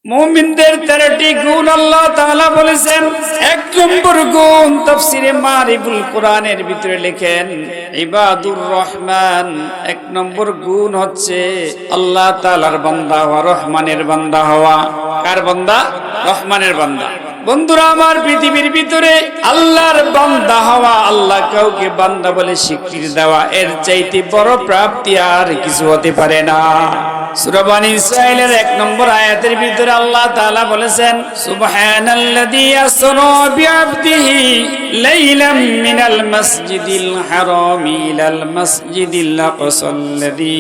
মুমিনদের 13টি গুণ আল্লাহ তাআলা বলেছেন। এক নম্বর গুণ তাফসিরে মারিফুল কোরআনের ভিতরে লেখেন ইবাদুর রহমান। এক নম্বর গুণ হচ্ছে আল্লাহ তাআলার বান্দা হওয়া, রহমানের বান্দা হওয়া। কার বান্দা? রহমানের বান্দা। বন্ধুরা আমার, পৃথিবীর ভিতরে আল্লাহর বান্দা হওয়া, আল্লাহ কাউকে বান্দা বলে স্বীকৃতি দেওয়া, এর চাইতে বড় প্রাপ্তি আর কিছু হতে পারে না। সূরা বনী ইসরাঈলের 1 নম্বর আয়াতের ভিতরে আল্লাহ তাআলা বলেছেন সুবহানাল্লাযী আসরা বিআবদিহি লাইলাম মিনাল মাসজিদিল হারামি ইলাল মাসজিদিল আকসাল্লাযী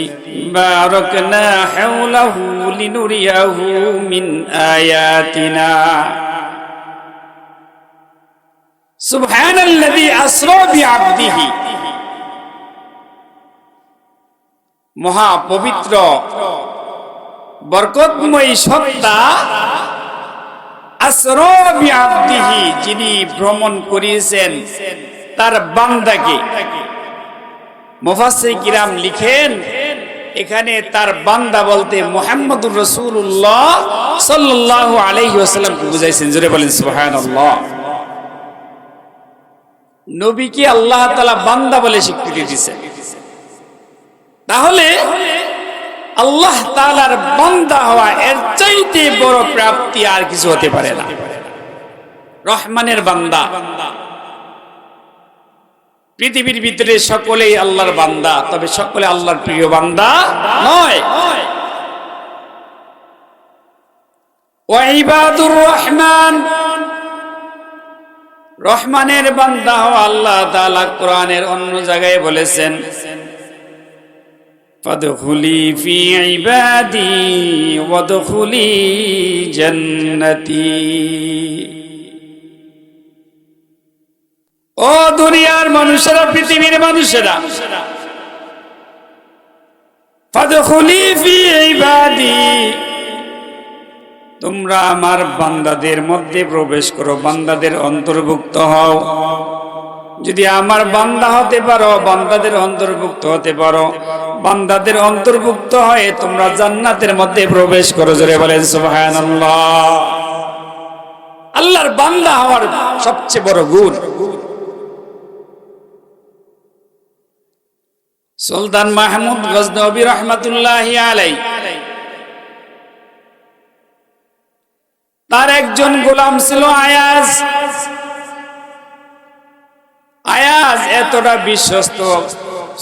বারাকনা হাওলাহু লিনুরিয়াহু মিন আয়াতিনা। সুবহানাল্লাযী আসরা বিআবদিহি, মহা পবিত্র বরকতময় সত্তা আসরা বিআবদিহি, যিনি ভ্রমণ করিয়েছেন তার বান্দাকে। মুফাসসির কিরাম লিখেন এখানে তার বান্দা বলতে মুহাম্মদুর রাসূলুল্লাহ সাল্লাল্লাহু আলাইহি ওয়াসাল্লামকে বুঝাইছেন। জোরে বলেন সুবহানাল্লাহ। নবীকে আল্লাহ তাআলা বান্দা বলে স্বীকৃতি দিয়েছেন। তাহলে আল্লাহ তাআলার বান্দা হওয়া, এর চাইতে বড় প্রাপ্তি আর কিছু হতে পারে না। রহমানের বান্দা। পৃথিবীর ভিতরে সকলেই আল্লাহর বান্দা, তবে সকলে আল্লাহর প্রিয় বান্দা নয়। ওয়া ইবাদুর রহমান, রহমানের বান্দা হওয়া আল্লাহ তাআলা কোরআনের অন্য জায়গায় বলেছেন ফাদখুলি ফি ইবাদি ওয়াদখুলি জান্নাতি। ও দুনিয়ার মানুষেরা, পৃথিবীর মানুষেরা, ফাদখুলি ফি ইবাদি, তোমরা আমার বান্দাদের মধ্যে প্রবেশ করো, বান্দাদের অন্তর্ভুক্ত হও। যদি আমার বান্দা হতে পারো, বান্দাদের অন্তর্ভুক্ত হতে পারো, বান্দাদের অন্তর্ভুক্ত হয়ে তোমরা জান্নাতের মধ্যে প্রবেশ করো। জোরে বলেন সুবহানাল্লাহ। আল্লাহর বান্দা হওয়ার সবচেয়ে বড় গুণ। সুলতান মাহমুদ গজনবী রাহমাতুল্লাহি আলাইহি, তার একজন গোলাম ছিল আয়াজ। আয়াজ এতটা বিশ্বস্ত,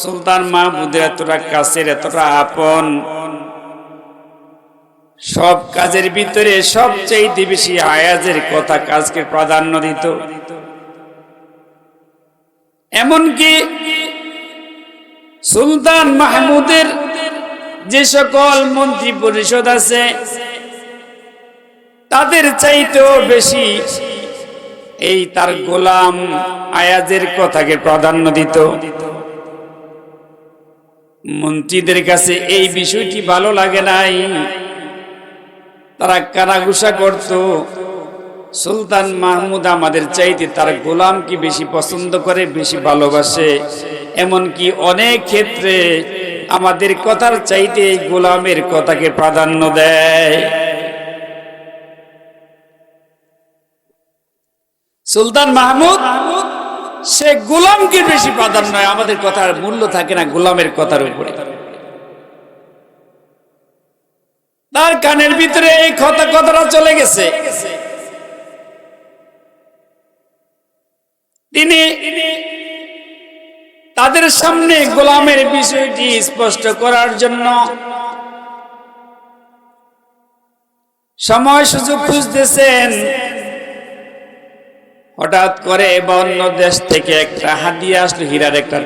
সুলতান মাহমুদের এতটা কাছের, এতটা আপন, সব কাজের ভিতরে সবচেয়ে বেশি আয়াজের কথা, কাজকে প্রাধান্য দিত। এমনকি সুলতান মাহমুদের যে সকল মন্ত্রী পরিষদ আছে, তাদের চাইতেও বেশি এই তার গোলাম আয়াজের কথাকে প্রাধান্য দিত। মন্ত্রীদের কাছে এই বিষয়টি ভালো লাগে নাই, তারা কানাঘুষা করত, সুলতান মাহমুদ আমাদের চাইতে তার গোলামকে বেশি পছন্দ করে, বেশি ভালোবাসে। এমনকি অনেক ক্ষেত্রে আমাদের কথার চাইতে এই গোলামের কথাকে প্রাধান্য দেয়। সুলতান মাহমুদ সে গোলামকে বেশি প্রাধান্য, আমাদের কথার মূল্য থাকে না গোলামের কথার উপরে। তার কানের ভিতরে এই কথাটা চলে গেছে। তিনি তাদের সামনে গোলামের বিষয়টি স্পষ্ট করার জন্য সময় সুযোগ খুঁজতেছেন। হঠাৎ করে অন্য দেশ থেকে একটা হাদিয়া আসলো, হীরার একটা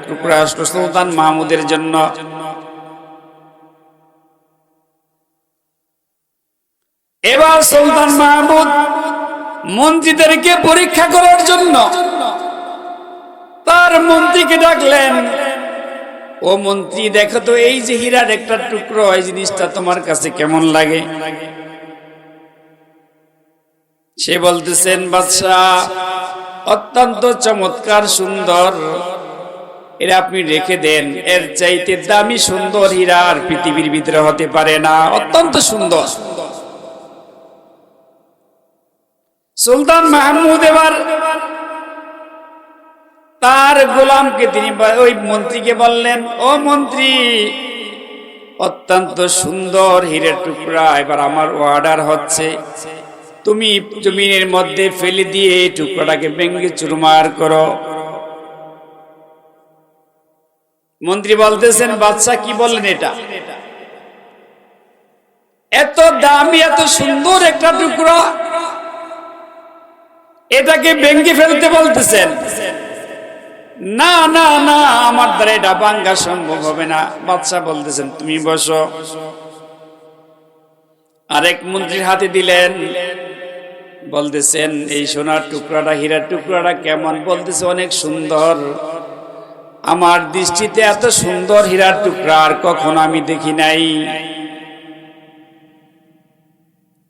টুকরা আসলো সুলতান মাহমুদের জন্য। এবার সুলতান মাহমুদ মন্ত্রীদেরকে পরীক্ষা করার জন্য তার মন্ত্রীকে ডাকলেন। ও মন্ত্রী, দেখো তো এই যে হীরার একটা টুকরো, এই জিনিসটা তোমার কাছে কেমন লাগে? সে বলতেছেন, বাদশাহ, অত্যন্ত চমৎকার, সুন্দর, এরা আপনি রেখে দেন, এর চাইতে দামি সুন্দর হীরা আর পৃথিবীর ভিতরে হতে পারে না, অত্যন্ত সুন্দর। সুলতান মাহমুদ এবার তার গোলামকে তিনি ওই মন্ত্রীকে বললেন, ও মন্ত্রী, অত্যন্ত সুন্দর হীরের টুকরা এবার আমার অর্ডার হচ্ছে, তুমি জমিনের মধ্যে ফেলে দিয়ে এই টুকরাটাকে ভেঙে চুরমার করো। মন্ত্রী বলতেছেন, বাদশা কি বললেন, এটা এত দামি এত সুন্দর একটা টুকরা, এটাকে ভেঙে ফেলতে বলতেছেন? না না না, আমার দ্বারা এটা ভাঙা সম্ভব হবে না। বাদশা বলতেছেন, তুমি বসো। আরেক মন্ত্রীর হাতে দিলেন, বলতেছেন, এই সোনার টুকরাটা হীরার টুকরাটা কেমন? বলতেছে, অনেক সুন্দর, আমার দৃষ্টিতে এত সুন্দর হীরার টুকরা আর কখনো আমি দেখি নাই।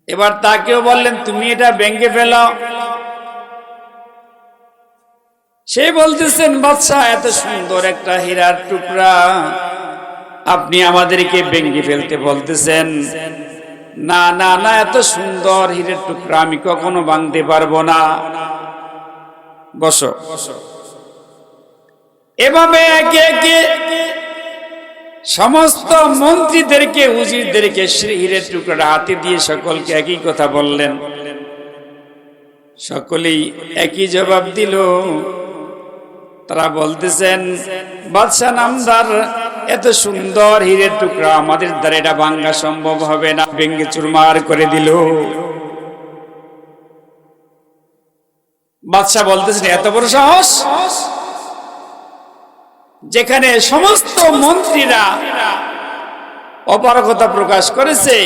এবার তাকেও বললেন, তুমি এটা ভেঙে ফেলো। সে বলতেছেন, বাদশা, এত সুন্দর একটা হীরার টুকরা আপনি আমাদেরকে ভেঙে ফেলতে বলতেছেন? না না না, এত সুন্দর হীরের টুকরা আমি কখনো ভাঙতে পারবো না। বসো। এভাবে একে একে সমস্ত মন্ত্রীদেরকে, উজিরদেরকে হীরের টুকরা হাতে দিয়ে সকলকে একই কথা বললেন। সকলেই একই জবাব দিল। তারা বলতেছেন, বাদশা নামদার, এত সুন্দর হীরের টুকরা আমাদের দ্বারা এটা ভাঙা সম্ভব হবে না, ভেঙে চুরমার করে দিল। বাদশা বলতেছেন, এত বড় সাহস! যেখানে সমস্ত মন্ত্রীরা অপারগতা প্রকাশ করেছে,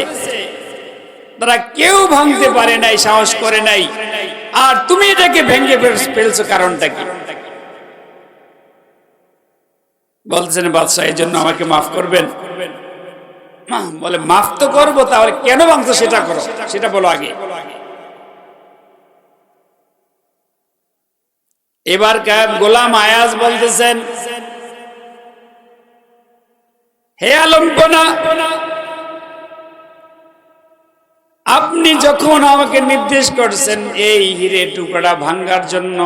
তারা কেউ ভাঙতে পারে নাই, সাহস করে নাই, আর তুমি এটাকে ভেঙে ফেলছো, কারণটা কি? বলছেন, বাদশা, এই জন্য আমাকে মাফ করবেন। বলে, মাফ তো করবো, তাহলে কেন ভাঙছো সেটা করো, সেটা বলো আগে। এবার গোলাম আয়াজ বলতেছেন, হে আলমকোনা, আপনি যখন আমাকে নির্দেশ করছেন এই হীরের টুকরা ভাঙার জন্য,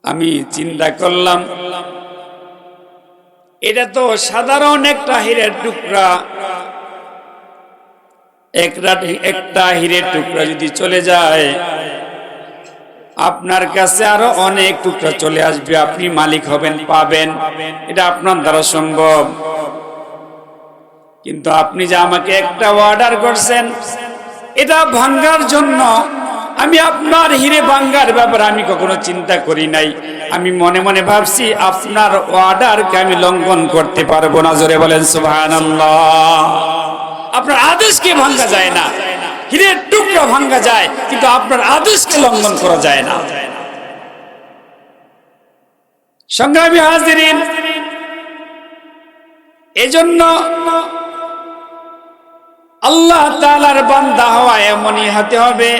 আমি চিন্তা করলাম এটা তো সাধারণ একটা হীরের টুকরা, একটা হীরের টুকরা যদি চলে যায়, আপনার কাছে আরো অনেক টুকরা চলে আসবে, আপনি মালিক হবেন, পাবেন, এটা আপনার দ্বারা সম্ভব। কিন্তু আপনি যে আমাকে একটা অর্ডার করছেন এটা ভাঙার জন্য, আমি আপনার হীরে ভাঙার ব্যাপারে আমি কখনো চিন্তা করি নাই। আমি মনে মনে ভাবছি আপনার অর্ডারকে আমি লঙ্ঘন করতে পারবো না। জোরে বলেন সুবহানাল্লাহ। আপনার আদেশকে ভাঙা যায় না, হীরের টুকরা ভাঙা যায়, কিন্তু আপনার আদেশকে লঙ্ঘন করা যায় না। সংগ্রামী হাজিরিন, এজন্য আল্লাহ তাআলার বান্দা হওয়া এমনই হতে হবে,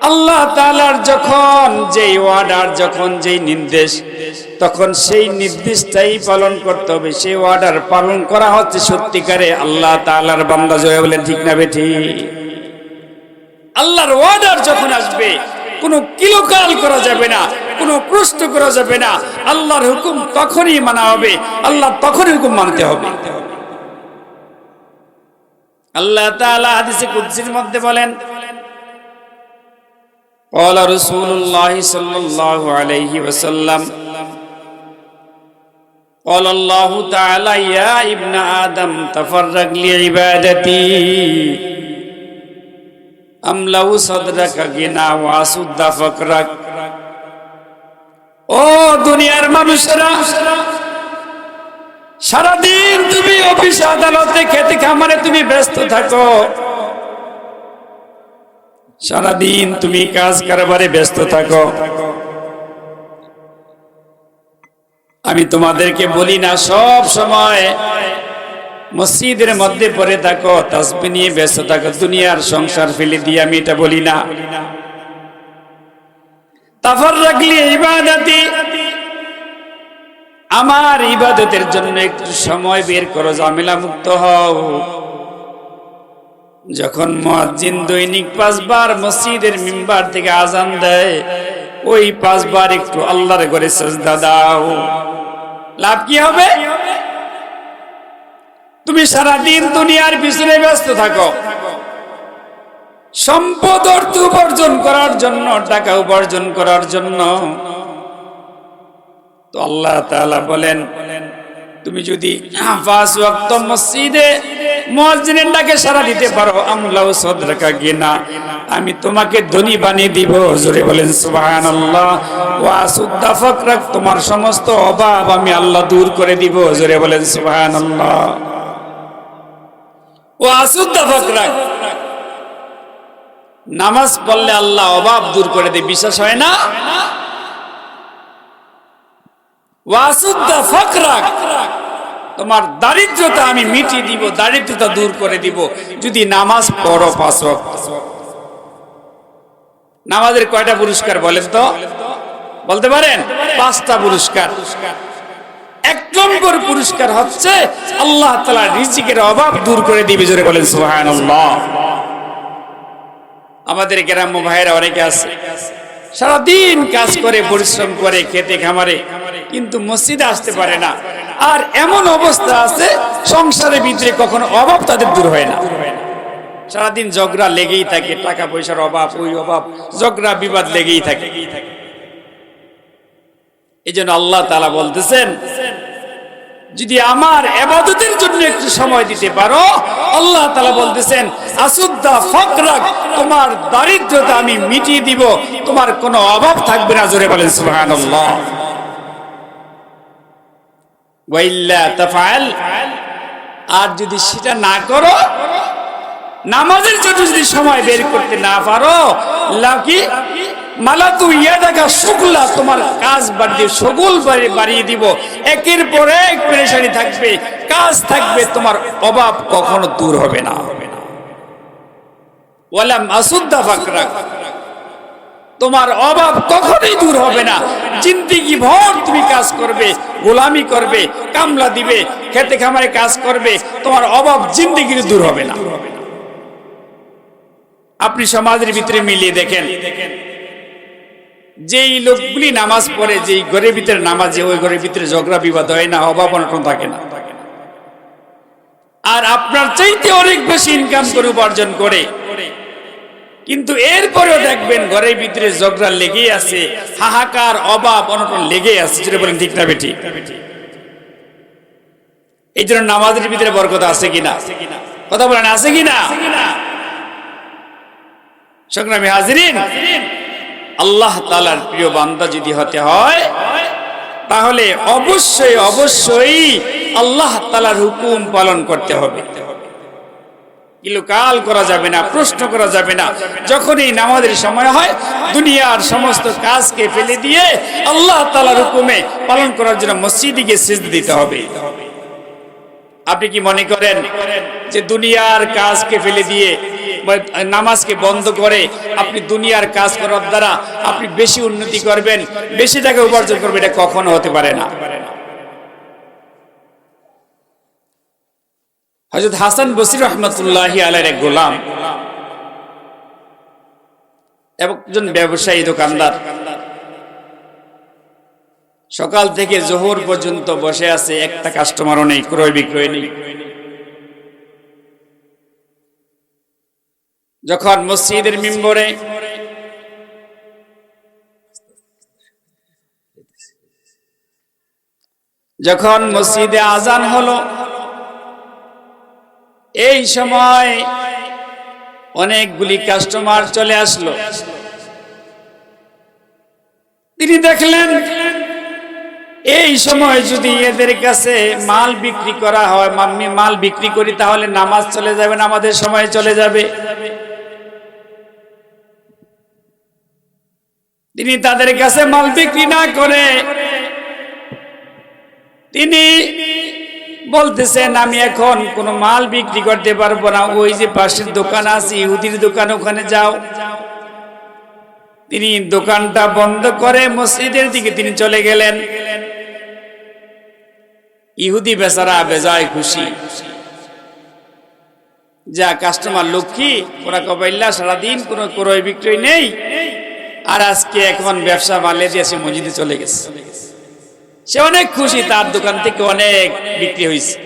আল্লাহ তাআলার যখন যেই অর্ডার, যখন যেই নির্দেশ, তখন সেই নির্দেশটাই পালন করতে হবে। সেই অর্ডার পালন করা হচ্ছে সত্যিকারে আল্লাহ তাআলার বান্দা। জয় বলেন ঠিক না বেঠিক? আল্লাহর অর্ডার যখন আসবে, কোনো কিলোকাল করা যাবে না, কোনো প্রশ্ন করা যাবে না। আল্লাহর হুকুম তখনই মানা হবে, আল্লাহ তখনই হুকুম মানতে হবে। আল্লাহ তাআলা হাদিসে কুদসির মধ্যে বলেন, قال رسول الله صلى الله عليه وسلم قال الله تعالى يا ابن آدم تفرغ لعبادتي أملأ صدرك غنى وأسد فقرك। ও দুনিয়ার মানুষেরা, সারাদিন তুমি অফিস আদালতে খেতে খামারে তুমি ব্যস্ত থাকো, সারাদিন তুমি কাজ কারবারে ব্যস্ত থাকো। আমি তোমাদেরকে বলি না সব সময় মসজিদের মধ্যে পড়ে থাকো, তাসবিহ নিয়ে ব্যস্ত থাকো, দুনিয়ার সংসার ফেলে দিয়ে আমি এটা বলি না। তাফাররাগ লি ইবাদাতি, আমার ইবাদতের জন্য একটু সময় বের করো, ঝামেলা মুক্ত হও। যখন মুয়াজ্জিন দৈনিক 5 বার মসজিদের মিম্বার থেকে আজান দেয়, ওই 5 বার একটু আল্লাহর ঘরে সিজদা দাও। লাভ কি হবে? তুমি সারা দিন দুনিয়ার পিছনে ব্যস্ত থাকো, সম্পদ অর্থ উপার্জন করার জন্য, টাকা উপার্জন করার জন্য। তো আল্লাহ তাআলা বলেন, তুমি যদি 5 ওয়াক্ত মসজিদে মুয়াজ্জিনের ডাকে সাড়া দিতে পারো, আমলাউ সাদরাকা গিনা, আমি তোমাকে ধনী বানিয়ে দিব। জোরে বলেন সুবহানাল্লাহ। ওয়া সুদ্দা ফাকরাক, তোমার সমস্ত অভাব আমি আল্লাহ দূর করে দিব। জোরে বলেন সুবহানাল্লাহ। ওয়া সুদ্দা ফাকরাক, নামাজ পড়লে আল্লাহ অভাব দূর করে দেয়, বিশ্বাস হয় না? ওয়া সুদ্দা ফাকরাক, তোমার দারিদ্রতা আমি মিটিয়ে দিব, দারিদ্রতা দূর করে দিব যদি নামাজ পড়ো 5 ওয়াক্ত। নামাজের কয়টা পুরস্কার বলেন তো? বলতে পারেন? 5টা পুরস্কার। 1 নম্বর পুরস্কার হচ্ছে আল্লাহ তাআলা রিজিকের অভাব দূর করে দিবে। জোরে বলেন সুবহানাল্লাহ। আমাদের গ্রাম্য ভাইয়েরা অনেকে আছে, সারাদিন কাজ করে, পরিশ্রম করে, খেতে খামারে, কিন্তু মসজিদে আসতে পারে না। আর এমন অবস্থা আছে, সংসারের ভিতরে কখনো অভাব তাদের দূর হয় না। সারাদিন ঝগড়া লেগেই থাকে, টাকা পয়সার অভাব, ওই অভাব, ঝগড়া বিবাদ লেগেই থাকে। এই জন্য আল্লাহ তাআলা বলতেছেন, যদি আমার ইবাদতের জন্য একটু সময় দিতে পারো, আল্লাহ তাআলা বলতেছেন আসুদ্দা ফাকরাক, তোমার দারিদ্রতা আমি মিটিয়ে দিব, তোমার কোনো অভাব থাকবে না। জোরে বলেন সুবহানাল্লাহ। ওয়াইল্লা তাফআল, আর যদি সেটা না করো, নামাজের জন্য যদি সময় বের করতে না পারো, লাকি মালাতু ইয়াদাকা শুগলা, তোমার কাজ বাড়িয়ে শগুল বাড়িয়ে দিব, একের পর এক পেরেশানি থাকবে, কাজ থাকবে, তোমার অভাব কখনো দূর হবে না। ওয়ালাম আসুদ্দা ফাকরাক, তোমার অভাব কখনোই দূর হবে না। জিন্দেগি ভর তুমি কাজ করবে, গোলামি করবে, কামলা দিবে, খেতে খামারে কাজ করবে, তোমার অভাব জিন্দেগির দূর হবে না। আপনি সমাজের ভিতরে মিলিয়ে দেখেন, যেই লোকগুলি নামাজ পড়ে, যেই ঘরের ভিতরে নামাজে, ওই ঘরের ভিতরে ঝগড়া বিবাদ হয় না, অভাব অনটন থাকে না। আর আপনার চাইতে অনেক বেশি ইনকাম করে, উপার্জন করে, কিন্তু এরপরেও দেখবেন ঘরের ভিতরে ঝগড়া লেগেই আছে, হাহাকার, অভাব অনটন লেগেই আছে। যেটা বলেন ঠিক না বেটি? এই জন্য নামাজের ভিতরে বরকত আছে কিনা? কথা বলেন, আছে কিনা? সংগ্রামী হাজিরিন, আল্লাহ তাআলার প্রিয় বান্দা যদি হতে হয়, তাহলে অবশ্যই অবশ্যই আল্লাহ তাআলার হুকুম পালন করতে হবে। ইলুকাল করা যাবে না, প্রশ্ন করা যাবে না। যখনই নামাজের সময় হয়, দুনিয়ার সমস্ত কাজকে ফেলে দিয়ে আল্লাহ তাআলার হুকুমে পালন করার জন্য মসজিদে গিয়ে সিজদা দিতে হবে। আপনি কি মনে করেন যে দুনিয়ার কাজকে ফেলে দিয়ে নামাজকে বন্ধ করে আপনি দুনিয়ার কাজ করার দ্বারা আপনি বেশি উন্নতি করবেন, বেশি টাকা উপার্জন করবেন? এটা কখনো হতে পারে না। হযরত হাসান বসরি রাহমাতুল্লাহি আলাইহির এক গোলাম, একজন ব্যবসায়ী দোকানদার, সকাল থেকে জোহর পর্যন্ত বসে আছে, একটা কাস্টমারও নেই, ক্রয় বিক্রয় নেই। যখন মসজিদের মিম্বরে যখন মসজিদে আজান হলো, এই সময় অনেকগুলি কাস্টমার চলে আসলো। তিনি দেখলেন এই সময় যদি এদের কাছে মাল বিক্রি করা হয়, মাল বিক্রি করি, তাহলে নামাজ চলে যাবে, আমাদের সময় চলে যাবে। তিনি তাদের কাছে মাল বিক্রি না করে তিনি বলতেছেন, আমি এখন কোনো মাল বিক্রি করতে পারবো না, ওই যে পাশের দোকান আছে, ইহুদির দোকান, ওখানে যাও। তিনি দোকানটা বন্ধ করে মসজিদের দিকে তিনি চলে গেলেন। ইহুদি বেচারা বেজায় খুশি, যা কাস্টমার লক্ষ্মী, ওরা কবাইল্লা সারাদিন কোনো ক্রয় বিক্রয় নেই, আর আজকে এখন ব্যবসা বাড়লে দিয়ে সে মসজিদে চলে গেছে। সে অনেক খুশি, তার দোকান থেকে অনেক বিক্রি হয়েছে।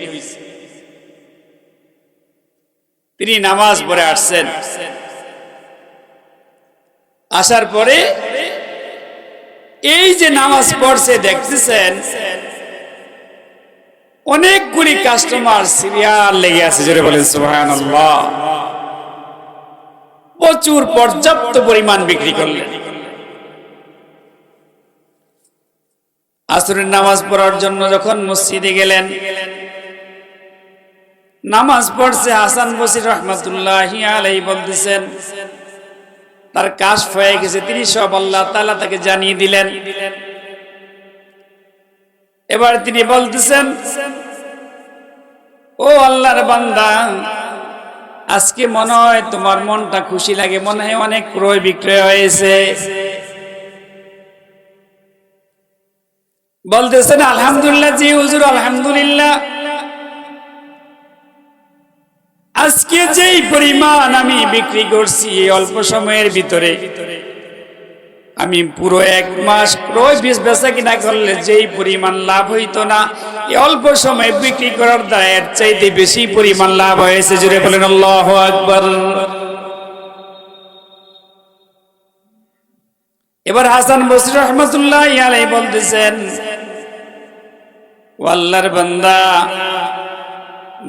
তিনি নামাজ পড়ে আসছেন। আসার পরে এই যে নামাজ পড়ছে দেখতেছেন অনেকগুলি কাস্টমার সিরিয়াল লেগে আছে। জোরে বলেন সুবহানাল্লাহ। প্রচুর পর্যাপ্ত পরিমাণ বিক্রি করলেন। আসরের নামাজ পড়ার জন্য যখন মসজিদে গেলেন, নামাজ পড়ছে, হাসান বসরি রহমাতুল্লাহি আলাইহি বলতেছেন তার কাজ হয়ে গেছে, তিনি সব আল্লাহ তাআলা তাকে জানিয়ে দিলেন। এবার তিনি বলতেছেন, ও আল্লাহর বান্দা, আজকে মনে হয় তোমার মনটা খুশি লাগে, মনে হয় অনেক ক্রয় বিক্রয় হয়েছে। বলতেছেন আলহামদুলিল্লাহ, জি হুজুর আলহামদুলিল্লাহ। আজকে যেই পরিমাণ আমি বিক্রি করছি এই অল্প সময়ের ভিতরে, আমি পুরো এক মাস ক্রয় বেচা কিনা করলে যেই পরিমাণ লাভ হইতো না, এই অল্প সময় বিক্রি করার দ্বারা এর চাইতে বেশি পরিমাণ লাভ হয়েছে। জোরে বলেন আল্লাহু আকবার। এবার হাসান বসরি রাহমাতুল্লাহি আলাইহি বলতেছেন, ও আল্লাহর বান্দা,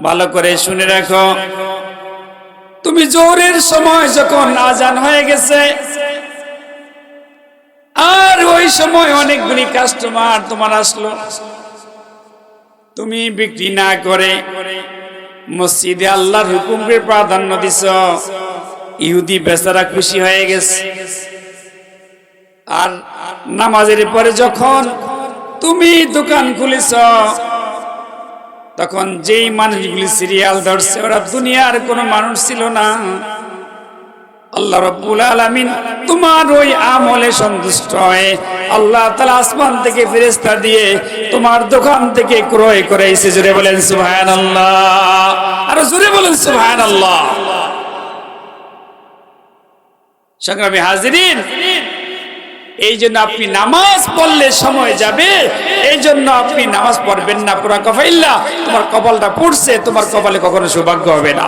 ভালো করে শুনে রাখো, তুমি জোহরের সময় যখন আজান হয়ে গেছে আর ওই সময় অনেকগুলি কাস্টমার তোমার আসলো, তুমি বিক্রি না করে মসজিদে আল্লাহর হুকুমকে প্রাধান্য দিছ, ইহুদি বেচারা খুশি হয়ে গেছে। আর নামাজের পরে যখন তুমি দোকান খুলেছ, তখন যেই মানুষগুলি সিরিয়াল ধরছে ওরা দুনিয়ার কোনো মানুষ ছিল না। আল্লাহ রাব্বুল আলামিন তোমার ওই আমলে সন্তুষ্ট হয়ে আল্লাহ তাআলা আসমান থেকে ফেরেশতা দিয়ে তোমার দোকান থেকে ক্রয় করেছে। জোরে বলেন সুবহানাল্লাহ, আর জোরে বলেন সুবহানাল্লাহ। সংগ্রামী হাজিরিন, এই জন্য আপনি নামাজ পড়লে সময় যাবে, এই জন্য আপনি নামাজ পড়বেন না পুরা কফাইল্লা। তোমার কপালটা পড়ছে, তোমার কপালে কখনো সৌভাগ্য হবে না।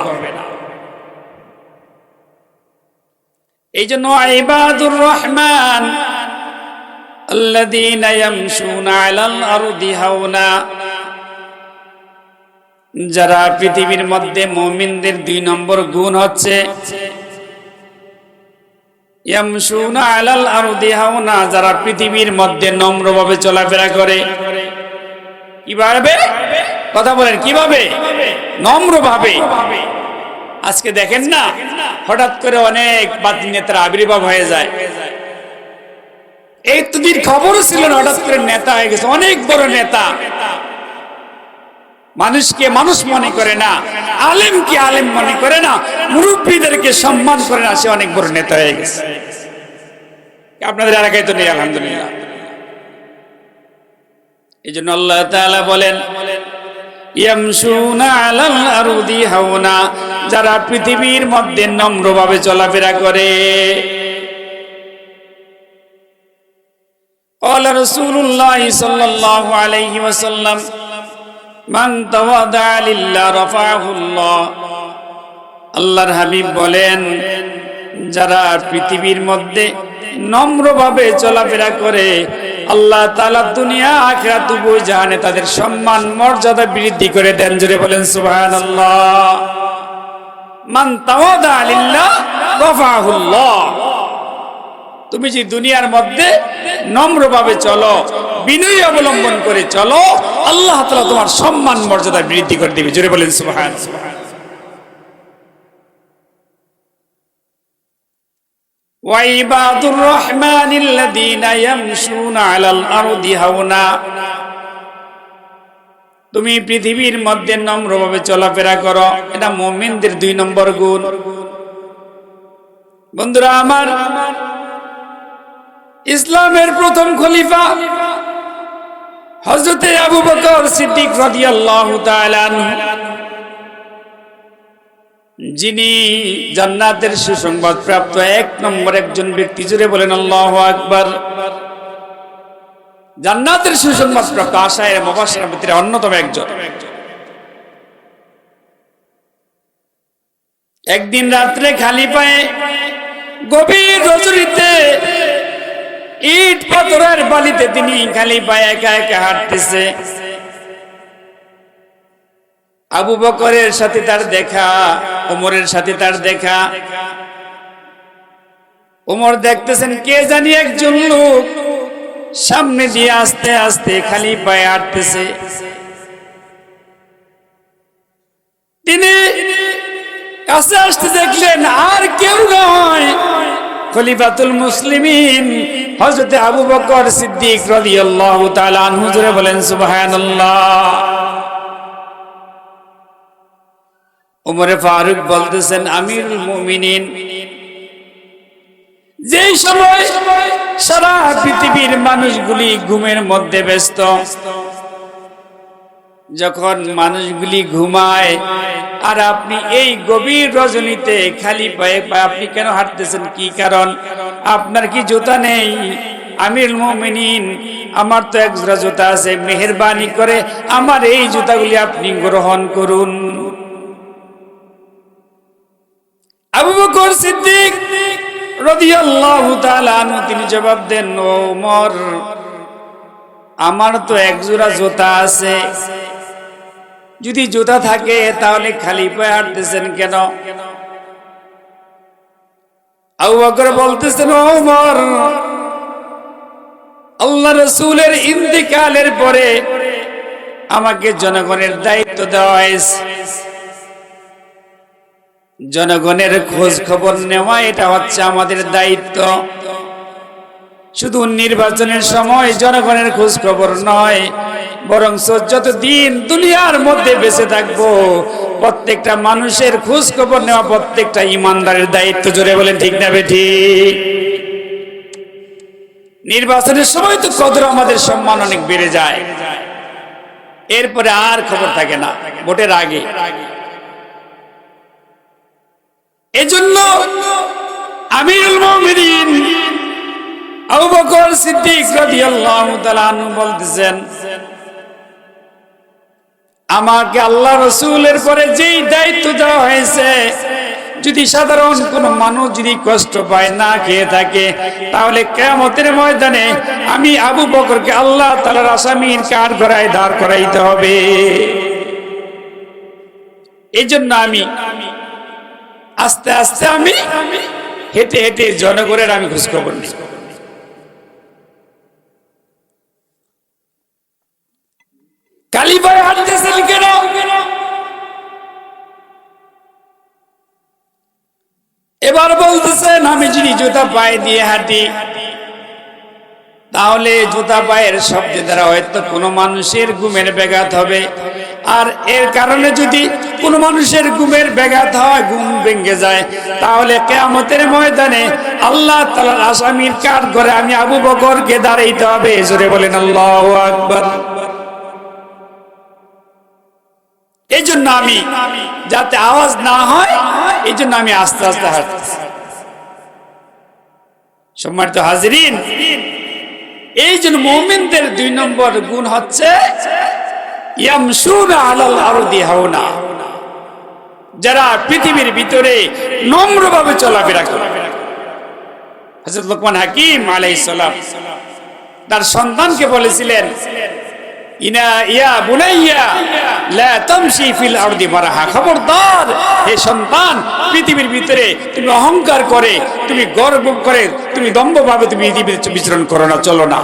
এই জন্য ইবাদুর রহমান আল্লাযীনা ইয়ামশুনা আলাল আরদি হাওনা, যারা পৃথিবীর মধ্যে মুমিনদের 2 নম্বর গুণ হচ্ছে ইয়ামশুনা আলাল আরদি হাওনা, যারা পৃথিবীর মধ্যে নম্রভাবে চলাফেরা করে। কিভাবে? কথা বলেন, কিভাবে? নম্রভাবে। আজকে দেখেন না, হঠাৎ করে অনেক বাতিল নেতার আবির্ভাব হয়ে যায়। এই দুদিন খবরও ছিল না, হঠাৎ করে নেতা হয়ে গেছে, অনেক বড় নেতা। মানুষকে মানুষ মনে করে না, আলেমকে আলেম মনে করে না, মুরব্বীদেরকে সম্মান করে না, সে অনেক বড় নেতা হয়ে গেছে। আপনাদের এলাকায় তো নেই আলহামদুলিল্লাহ। এই জন্য আল্লাহ তাআলা বলেন ইয়ামশুনা আলাল আরদি হাওনা, যারা পৃথিবীর মধ্যে নম্রভাবে চলাফেরা করে। قال رسول الله صلى الله عليه وسلم মান তাওয়াদা লিল্লাহ রাফাহুল্লাহ। আল্লাহর হাবিব বলেন, যারা পৃথিবীর মধ্যে নম্রভাবে চলাফেরা করে আল্লাহ তাআলা দুনিয়া আখিরাত উভয় জাহানে তাদের সম্মান মর্যাদা বৃদ্ধি করে দেন। জোরে বলেন সুবহানাল্লাহ। মান তাওয়াদা লিল্লাহ রাফাহুল্লাহ। তুমি যে দুনিয়ার মধ্যে নম্রভাবে চলো, বিনয় অবলম্বন করে চলো, আল্লাহ তাআলা তোমার সম্মান মর্যাদা বৃদ্ধি করে দিবে। জোরে বলেন সুবহানাল্লাহ। ওয়াইবাদুর রহমানিল্লাযীনা ইয়ামশুনা আলাল আরদি হাওনা, তুমি পৃথিবীর মধ্যে নম্রভাবে চলাফেরা করো, এটা মুমিনদের 2 নম্বর গুণ। বন্ধুরা আমার, ইসলামের প্রথম খলিফা হযরতে আবু বকর সিদ্দিক রাদিয়াল্লাহু তাআলা আনহু, যিনি জান্নাতের সুসংবাদ প্রাপ্ত 1 নম্বর একজন ব্যক্তি, জুড়ে বলেন আল্লাহু আকবার। জান্নাতের সুসংবাদ প্রাপ্ত আশায়ের মুবাশশিরের ভিতরে অন্যতম একজন। একদিন রাত্রে খালি পায়ে গভীর রজনীতে ইট পাথরের বালিতে তিনি খালি পায়ে একা একা হাঁটতেছে। আবু বকরের সাথে তার দেখা, ওমরের সাথে তার দেখা। ওমর দেখতেছেন কে জানি একজন লোক সামনে দিয়ে আস্তে আস্তে খালি পায়ে হাঁটতেছে। তিনি কাছে আসতে দেখলেন আর কেউ নয়, খলিফাতুল মুসলিমিন হযরত আবু বকর সিদ্দিক রাদিয়াল্লাহু তাআলা আনহু। জোরে বলেন সুবহানাল্লাহ। ওমরে ফারুক বলতেছেন, আমিরুল মুমিনিন, যেই সময় সারা পৃথিবীর মানুষগুলি ঘুমের মধ্যে ব্যস্ত, যখন মানুষগুলি ঘুমায় আর আপনি এই গভীর রজনীতে খালি পায়ে আপনি কেন হাঁটতেছেন? কি কারণ? আপনার কি জুতা নেই? আমিরুল মুমিনিন, আমার তো এক জোড়া জুতা আছে, মেহেরবানি করে আমার এই জুতাগুলি আপনি গ্রহণ করুন। আবু বকর সিদ্দিক রাদিয়াল্লাহু তাআলা আনহু তিনি জবাব দেন, ওমর, আমার তো এক জোড়া জুতা আছে, যদি জুতা থাকে তাহলে খালি পায়ে হাঁটতেছেন কেন? আবু বকর বলতেছেন, ওমর, আল্লাহ রাসূলের ইন্তিকালের পরে আমাকে জনগণের দায়িত্ব দেওয়া হয়েছে। জনগণের খোঁজ খবর নেওয়া এটা হচ্ছে আমাদের দায়িত্ব। শুধু নির্বাচনের সময় জনগণের খোঁজ খবর নয়, বরং যতদিন দুনিয়ার মধ্যে বেঁচে থাকবো প্রত্যেকটা মানুষের খোঁজ খবর নেওয়া প্রত্যেকটা ইমানদারের দায়িত্ব। জোরে বলেন ঠিক না বেঠিক? নির্বাচনের সময় তো কদর আমাদের সম্মান অনেক বেড়ে যায়, এরপরে আর খবর থাকে না ভোটের আগে। এজন্য আমিরুল মুমিনিন আবু বকর সিদ্দিক রাদিয়াল্লাহু তাআলা আনহু বলতেছেন, আমাকে আল্লাহ রাসূলের পরে যেই দায়িত্ব দেওয়া হয়েছে, যদি সাধারণ কোনো মানুষ যদি কষ্ট পায়, না খেয়ে থাকে, তাহলে কিয়ামতের ময়দানে আমি আবু বকরকে আল্লাহ তাআলার আসামির কাঠগড়ায় দাঁড় করাইতে হবে। এই জন্য আমি আস্তে আস্তে আমি হেঁটে হেঁটে জনগণের আমি খোঁজ খবর নিই। খালি পায়ে হাঁটতেছেন কেন? এবার বলতেছেন, আমি যদি জুতা পায়ে দিয়ে হাঁটি তাহলে জুতা পায়ের শব্দ দ্বারা হয়তো কোনো মানুষের ঘুমের ব্যাঘাত হবে, আর এর কারণে যদি কোনো মানুষের ঘুমের ব্যাঘাত হয়, ঘুম ভেঙে যায়, তাহলে কিয়ামতের ময়দানে আল্লাহ তাআলার আসামির কাঠগড়ায় আমি আবু বকরকে দাঁড়াইতে হবে। জোরে বলেন আল্লাহু আকবার। এই জন্য আমি যাতে আওয়াজ না হয়, এই জন্য আমি আস্তে আস্তে হাঁটতেছি। সম্মানিত হাজিরিন, এই জন্য মুমিনদের 2 নম্বর গুণ হচ্ছে ইয়ামশুনা আলাল আরদি হাওনা, যারা পৃথিবীর ভিতরে নম্রভাবে চলাফেরা করে। হযরত লোকমান হাকিম আলাইহিস সালাম তার সন্তানকে বলেছিলেন, ইয়া বুনাইয়া লা তামশি ফিল আরদি মারাহা, খবরদার হে সন্তান, পৃথিবীর ভিতরে তুমি অহংকার করে, তুমি গর্ব করে, তুমি দম্ভভাবে তুমি পৃথিবীতে বিচরণ করো না, চলো না।